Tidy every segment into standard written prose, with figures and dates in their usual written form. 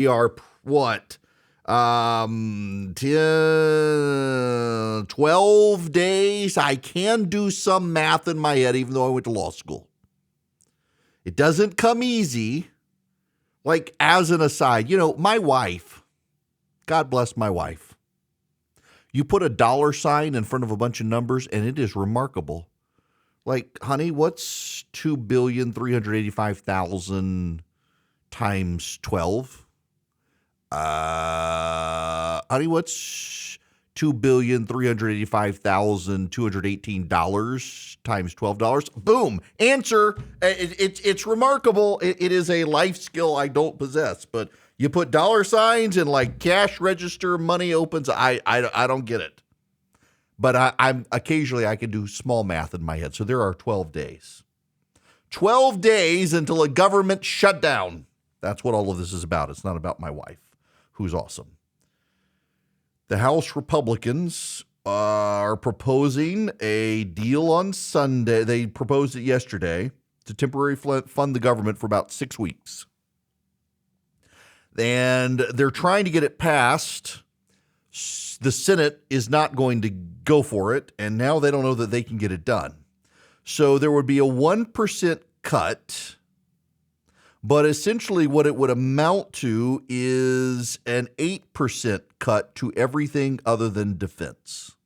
We are what? 12 days. I can do some math in my head, even though I went to law school. It doesn't come easy. Like, as an aside, my wife, God bless my wife. You put a dollar sign in front of a bunch of numbers, and it is remarkable. Like, honey, what's 2,385,000 times 12? Honey, what's $2,385,218 times $12? Boom. Answer. It's remarkable. It is a life skill I don't possess, but you put dollar signs and like cash register money opens. I don't get it. But I'm occasionally I can do small math in my head. So there are 12 days. 12 days until a government shutdown. That's what all of this is about. It's not about my wife, who's awesome. The House Republicans are proposing a deal on Sunday. They proposed it yesterday to temporarily fund the government for about 6 weeks. And they're trying to get it passed. The Senate is not going to go for it, and now they don't know that they can get it done. So there would be a 1% cut, but essentially what it would amount to is an 8% cut to everything other than defense.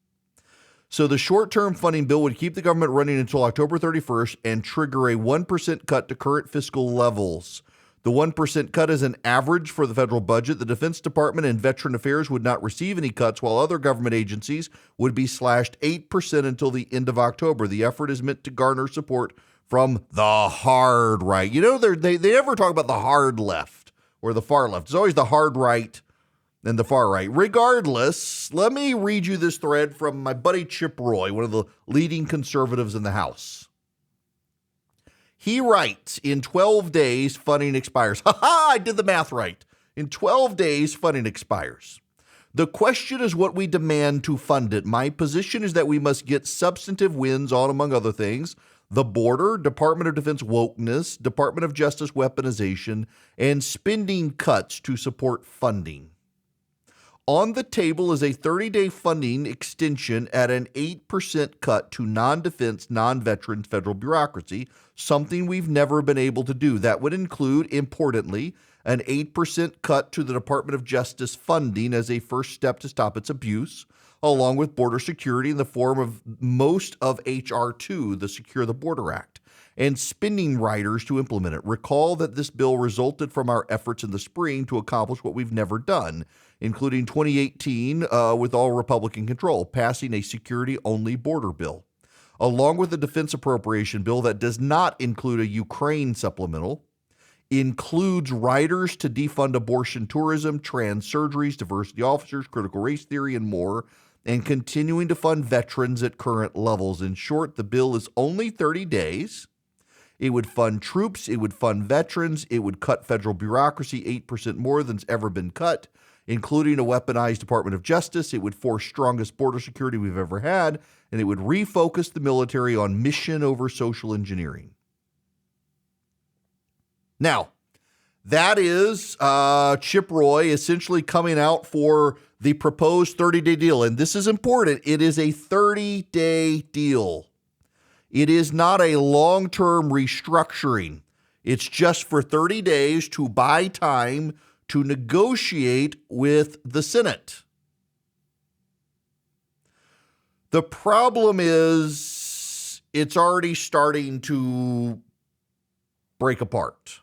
So the short-term funding bill would keep the government running until October 31st and trigger a 1% cut to current fiscal levels. The 1% cut is an average for the federal budget. The Defense Department and Veteran Affairs would not receive any cuts, while other government agencies would be slashed 8% until the end of October. The effort is meant to garner support from the hard right. They never talk about the hard left or the far left. It's always the hard right and the far right. Regardless, let me read you this thread from my buddy Chip Roy, one of the leading conservatives in the House. He writes, in 12 days, funding expires. I did the math right. In 12 days, funding expires. The question is what we demand to fund it. My position is that we must get substantive wins on, among other things, the border, Department of Defense wokeness, Department of Justice weaponization, and spending cuts to support funding. On the table is a 30-day funding extension at an 8% cut to non-defense, non-veteran federal bureaucracy, something we've never been able to do. That would include, importantly, an 8% cut to the Department of Justice funding as a first step to stop its abuse, along with border security in the form of most of H.R. 2, the Secure the Border Act, and spending riders to implement it. Recall that this bill resulted from our efforts in the spring to accomplish what we've never done, including 2018 with all Republican control, passing a security-only border bill, along with a defense appropriation bill that does not include a Ukraine supplemental, includes riders to defund abortion tourism, trans surgeries, diversity officers, critical race theory, and more, and continuing to fund veterans at current levels. In short, the bill is only 30 days. It would fund troops. It would fund veterans. It would cut federal bureaucracy 8% more than's ever been cut, including a weaponized Department of Justice. It would force strongest border security we've ever had, and it would refocus the military on mission over social engineering. Now, that is Chip Roy essentially coming out for the proposed 30-day deal. And this is important. It is a 30-day deal. It is not a long-term restructuring. It's just for 30 days to buy time to negotiate with the Senate. The problem is it's already starting to break apart.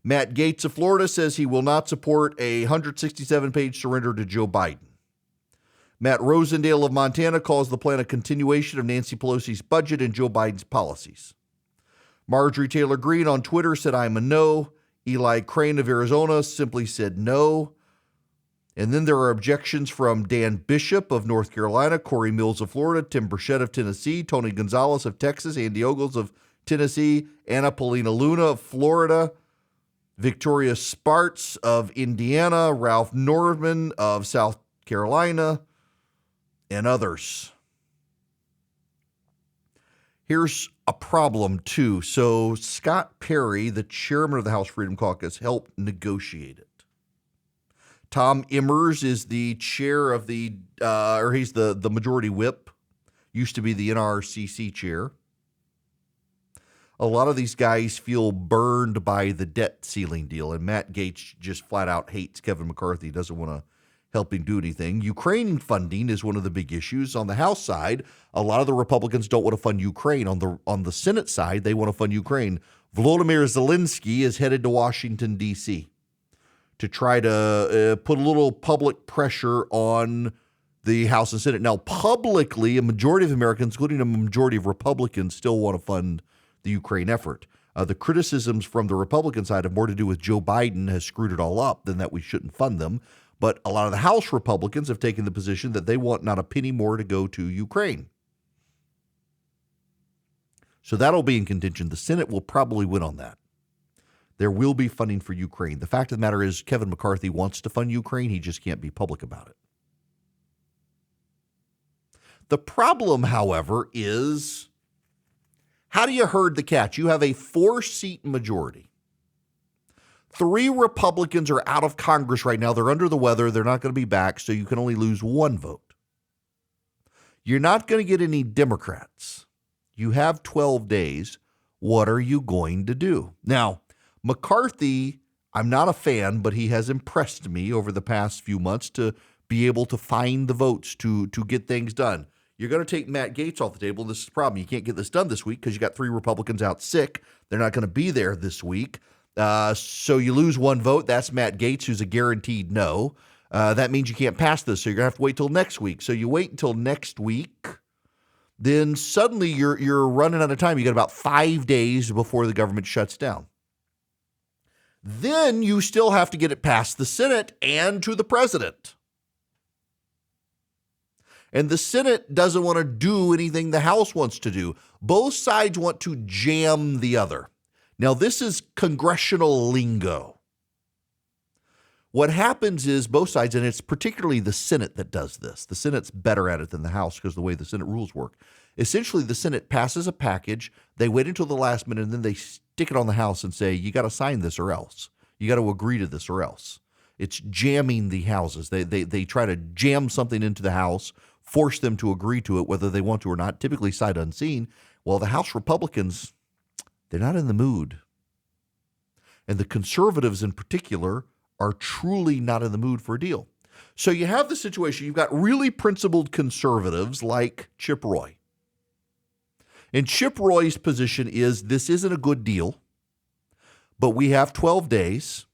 Matt Gaetz of Florida says he will not support a 167-page surrender to Joe Biden. Matt Rosendale of Montana calls the plan a continuation of Nancy Pelosi's budget and Joe Biden's policies. Marjorie Taylor Greene on Twitter said, I'm a no. Eli Crane of Arizona simply said no. And then there are objections from Dan Bishop of North Carolina, Corey Mills of Florida, Tim Burchett of Tennessee, Tony Gonzalez of Texas, Andy Ogles of Tennessee, Anna Paulina Luna of Florida, Victoria Sparts of Indiana, Ralph Norman of South Carolina, and others. Here's a problem, too. So Scott Perry, the chairman of the House Freedom Caucus, helped negotiate it. Tom Immers is the chair of he's the majority whip, used to be the NRCC chair. A lot of these guys feel burned by the debt ceiling deal, and Matt Gaetz just flat out hates Kevin McCarthy, doesn't want to help him do anything. Ukraine funding is one of the big issues. On the House side, a lot of the Republicans don't want to fund Ukraine. On the Senate side, they want to fund Ukraine. Volodymyr Zelensky is headed to Washington, D.C. to try to put a little public pressure on the House and Senate. Now, publicly, a majority of Americans, including a majority of Republicans, still want to fund the Ukraine effort. The criticisms from the Republican side have more to do with Joe Biden has screwed it all up than that we shouldn't fund them. But a lot of the House Republicans have taken the position that they want not a penny more to go to Ukraine. So that'll be in contention. The Senate will probably win on that. There will be funding for Ukraine. The fact of the matter is Kevin McCarthy wants to fund Ukraine. He just can't be public about it. The problem, however, is how do you herd the cats? You have a 4-seat majority. 3 Republicans are out of Congress right now. They're under the weather. They're not going to be back, so you can only lose 1 vote. You're not going to get any Democrats. You have 12 days. What are you going to do? Now, McCarthy, I'm not a fan, but he has impressed me over the past few months to be able to find the votes to get things done. You're going to take Matt Gaetz off the table. This is the problem. You can't get this done this week because you got 3 Republicans out sick. They're not going to be there this week. So you lose 1 vote. That's Matt Gaetz, who's a guaranteed no. That means you can't pass this. So you're going to have to wait till next week. So you wait until next week. Then suddenly you're running out of time. You got about 5 days before the government shuts down. Then you still have to get it past the Senate and to the president. And the Senate doesn't want to do anything the House wants to do. Both sides want to jam the other. Now, this is congressional lingo. What happens is both sides, and it's particularly the Senate that does this. The Senate's better at it than the House because of the way the Senate rules work. Essentially, the Senate passes a package. They wait until the last minute, and then they stick it on the House and say, you got to sign this or else. You got to agree to this or else. It's jamming the houses. They try to jam something into the House, force them to agree to it, whether they want to or not, typically sight unseen. Well, the House Republicans, they're not in the mood. And the conservatives in particular are truly not in the mood for a deal. So you have the situation, you've got really principled conservatives like Chip Roy. And Chip Roy's position is this isn't a good deal, but we have 12 days.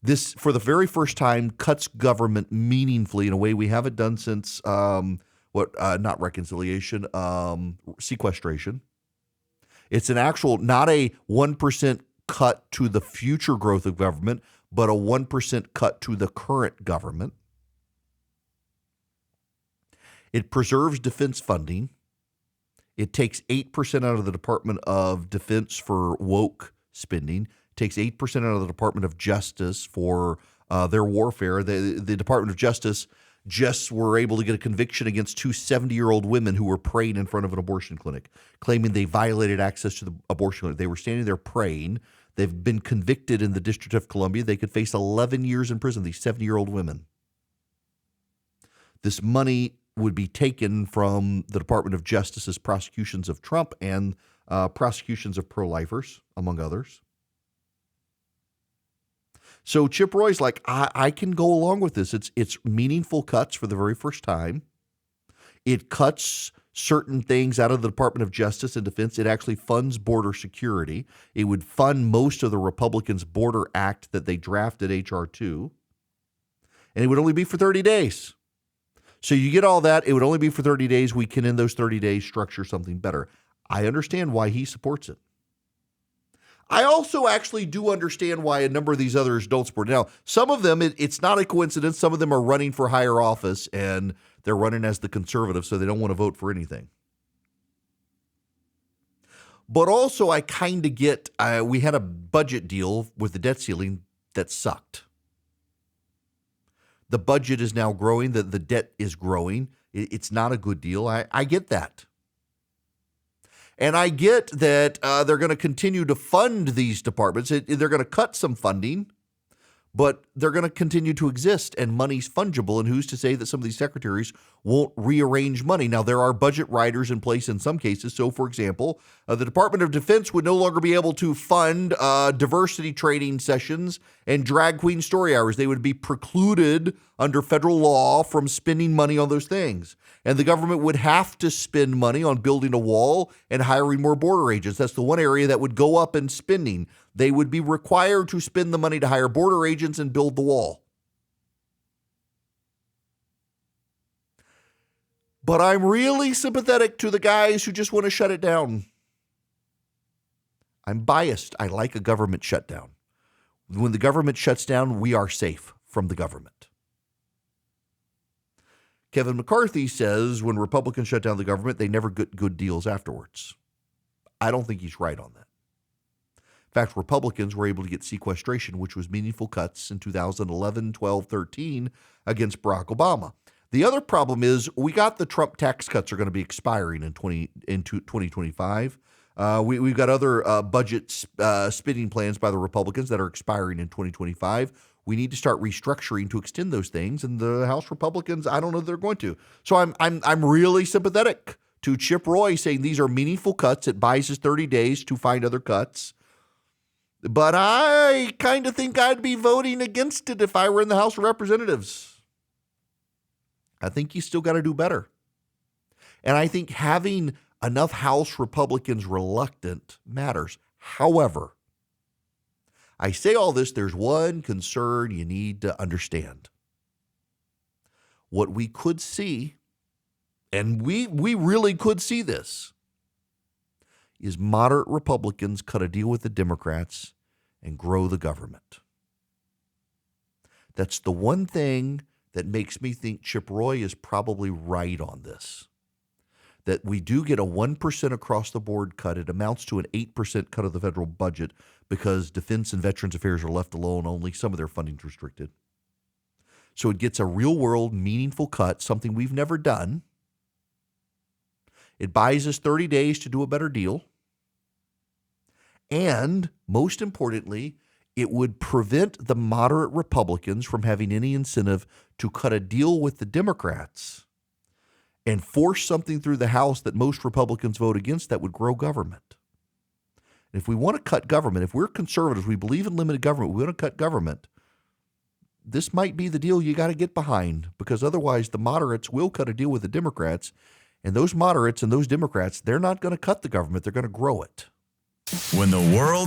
This, for the very first time, cuts government meaningfully in a way we haven't done since, not reconciliation, sequestration. It's an actual, not a 1% cut to the future growth of government, but a 1% cut to the current government. It preserves defense funding. It takes 8% out of the Department of Defense for woke spending. Takes 8% out of the Department of Justice for their warfare. The Department of Justice just were able to get a conviction against 2 70-year-old women who were praying in front of an abortion clinic, claiming they violated access to the abortion clinic. They were standing there praying. They've been convicted in the District of Columbia. They could face 11 years in prison, these 70-year-old women. This money would be taken from the Department of Justice's prosecutions of Trump and prosecutions of pro-lifers, among others. So Chip Roy's like, I can go along with this. It's meaningful cuts for the very first time. It cuts certain things out of the Department of Justice and Defense. It actually funds border security. It would fund most of the Republicans' Border Act that they drafted, H.R. 2. And it would only be for 30 days. So you get all that. It would only be for 30 days. We can, in those 30 days, structure something better. I understand why he supports it. I also actually do understand why a number of these others don't support it. Now, some of them, it's not a coincidence. Some of them are running for higher office, and they're running as the conservatives, so they don't want to vote for anything. But also, I kind of get, we had a budget deal with the debt ceiling that sucked. The budget is now growing. The debt is growing. It's not a good deal. I get that. And I get that they're going to continue to fund these departments. They're going to cut some funding, but they're going to continue to exist, and money's fungible, and who's to say that some of these secretaries won't rearrange money? Now, there are budget riders in place in some cases. So, for example, the Department of Defense would no longer be able to fund diversity training sessions and drag queen story hours. They would be precluded under federal law from spending money on those things. And the government would have to spend money on building a wall and hiring more border agents. That's the one area that would go up in spending. They would be required to spend the money to hire border agents and build the wall. But I'm really sympathetic to the guys who just want to shut it down. I'm biased. I like a government shutdown. When the government shuts down, we are safe from the government. Kevin McCarthy says when Republicans shut down the government, they never get good deals afterwards. I don't think he's right on that. In fact, Republicans were able to get sequestration, which was meaningful cuts in 2011, 12, 13 against Barack Obama. The other problem is we got the Trump tax cuts are going to be expiring in 2025. We've got other budget spending plans by the Republicans that are expiring in 2025. We need to start restructuring to extend those things, and the House Republicans, I don't know if they're going to. So I'm really sympathetic to Chip Roy saying these are meaningful cuts. It buys us 30 days to find other cuts. But I kind of think I'd be voting against it if I were in the House of Representatives. I think you still got to do better. And I think having enough House Republicans reluctant matters. However, I say all this, there's one concern you need to understand. What we could see, and we really could see this, is moderate Republicans cut a deal with the Democrats and grow the government. That's the one thing that makes me think Chip Roy is probably right on this. That we do get a 1% across the board cut. It amounts to an 8% cut of the federal budget because Defense and Veterans Affairs are left alone. Only some of their funding is restricted. So it gets a real world, meaningful cut, something we've never done. It buys us 30 days to do a better deal. And most importantly, it would prevent the moderate Republicans from having any incentive to cut a deal with the Democrats and force something through the House that most Republicans vote against that would grow government. And if we want to cut government, if we're conservatives, we believe in limited government, we want to cut government, this might be the deal you got to get behind, because otherwise the moderates will cut a deal with the Democrats, and those moderates and those Democrats, they're not going to cut the government, they're going to grow it. When the world